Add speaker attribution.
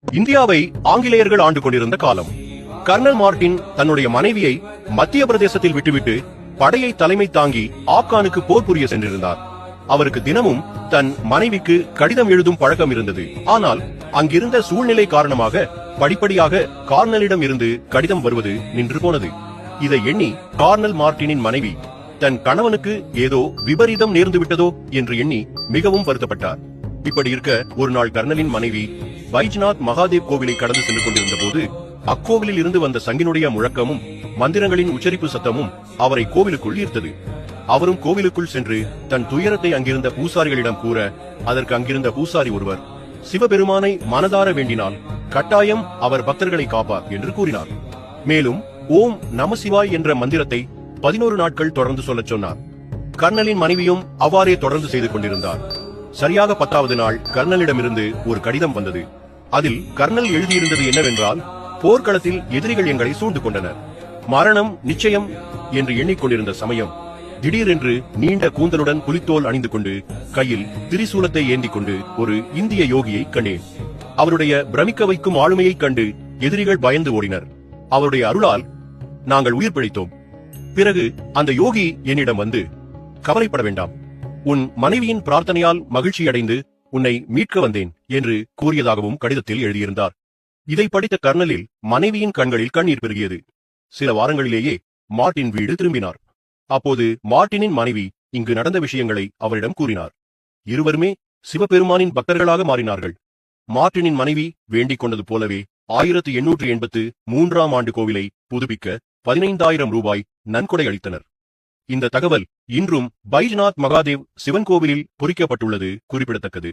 Speaker 1: இந்தியாவை ஆங்கிலேயர்கள் ஆண்டு கொண்டிருந்த காலம். கர்னல் மார்டின் தன்னுடைய மனைவியை மத்திய பிரதேசத்தில் விட்டுவிட்டு படையை தலைமை தாங்கி ஆப்கானுக்கு போர் புரிய சென்றிருந்தார். அவருக்கு தினமும் தன் மனைவிக்கு கடிதம் எழுதும் பழக்கம் இருந்தது. ஆனால் அங்கிருந்த சூழ்நிலை காரணமாக படிப்படியாக கார்னலிடம் இருந்து கடிதம் வருவது நின்று போனது. இதை எண்ணி கர்னல் மார்டினின் மனைவி தன் கணவனுக்கு ஏதோ விபரீதம் நேர்ந்து விட்டதோ என்று எண்ணி மிகவும் வருத்தப்பட்டார். இப்படி இருக்க ஒரு நாள் கர்னலின் மனைவி பைஜ்நாத் மகாதேவ் கோவிலை கடந்து சென்று கொண்டிருந்த போது அக்கோவிலில் இருந்து வந்த சங்கினுடைய முழக்கமும் மந்திரங்களின் உச்சரிப்பு சத்தமும் அவரை கோவிலுக்குள் ஈர்த்தது. அவரும் கோவிலுக்குள் சென்று தன் துயரத்தை அங்கிருந்த பூசாரிகளிடம் கூற, அதற்கு அங்கிருந்த பூசாரி ஒருவர் சிவபெருமானை மனதார வேண்டினால் கட்டாயம் அவர் பக்தர்களை காப்பார் என்று கூறினார். மேலும் ஓம் நமசிவாய் என்ற மந்திரத்தை 11 நாட்கள் தொடர்ந்து சொல்லச் சொன்னார். கர்னலின் மனைவியும் அவ்வாறே தொடர்ந்து செய்து கொண்டிருந்தார். சரியாக 10வது நாள் கர்னலிடமிருந்து ஒரு கடிதம் வந்தது. அதில் கர்னல் எழுதியிருந்தது என்னவென்றால், போர்க்களத்தில் எதிரிகள் எங்களை சூழ்ந்து கொண்டனர், மரணம் நிச்சயம் என்று எண்ணிக்கொண்டிருந்த சமயம் திடீரென்று நீண்ட கூந்தலுடன் புலித்தோல் அணிந்து கொண்டு கையில் திரிசூலத்தை ஏந்தி கொண்டு ஒரு இந்திய யோகியை கண்டேன். அவருடைய பிரமிக்க வைக்கும் ஆளுமையை கண்டு எதிரிகள் பயந்து ஓடினர். அவருடைய அருளால் நாங்கள் உயிர் பிழைத்தோம். பிறகு அந்த யோகி என்னிடம் வந்து, கவலைப்பட வேண்டாம், உன் மனைவியின் பிரார்த்தனையால் மகிழ்ச்சியடைந்து உன்னை மீட்க வந்தேன் என்று கூறியதாகவும் கடிதத்தில் எழுதியிருந்தார். இதை படித்த கர்னலில் மனைவியின் கண்களில் கண்ணீர் பெருகியது. சில வாரங்களிலேயே மார்டின் வீடு திரும்பினார். அப்போது மார்டினின் மனைவி இங்கு நடந்த விஷயங்களை அவரிடம் கூறினார். இருவருமே சிவபெருமானின் பக்தர்களாக மாறினார்கள். மார்டினின் மனைவி வேண்டிக் கொண்டது போலவே 1883ஆம் ஆண்டு கோவிலை புதுப்பிக்க 15,000 ரூபாய் நன்கொடை அளித்தனர். இந்த தகவல் இன்றும் பைஜ்நாத் மகாதேவ் சிவன் கோவிலில் பொறிக்கப்பட்டுள்ளது குறிப்பிடத்தக்கது.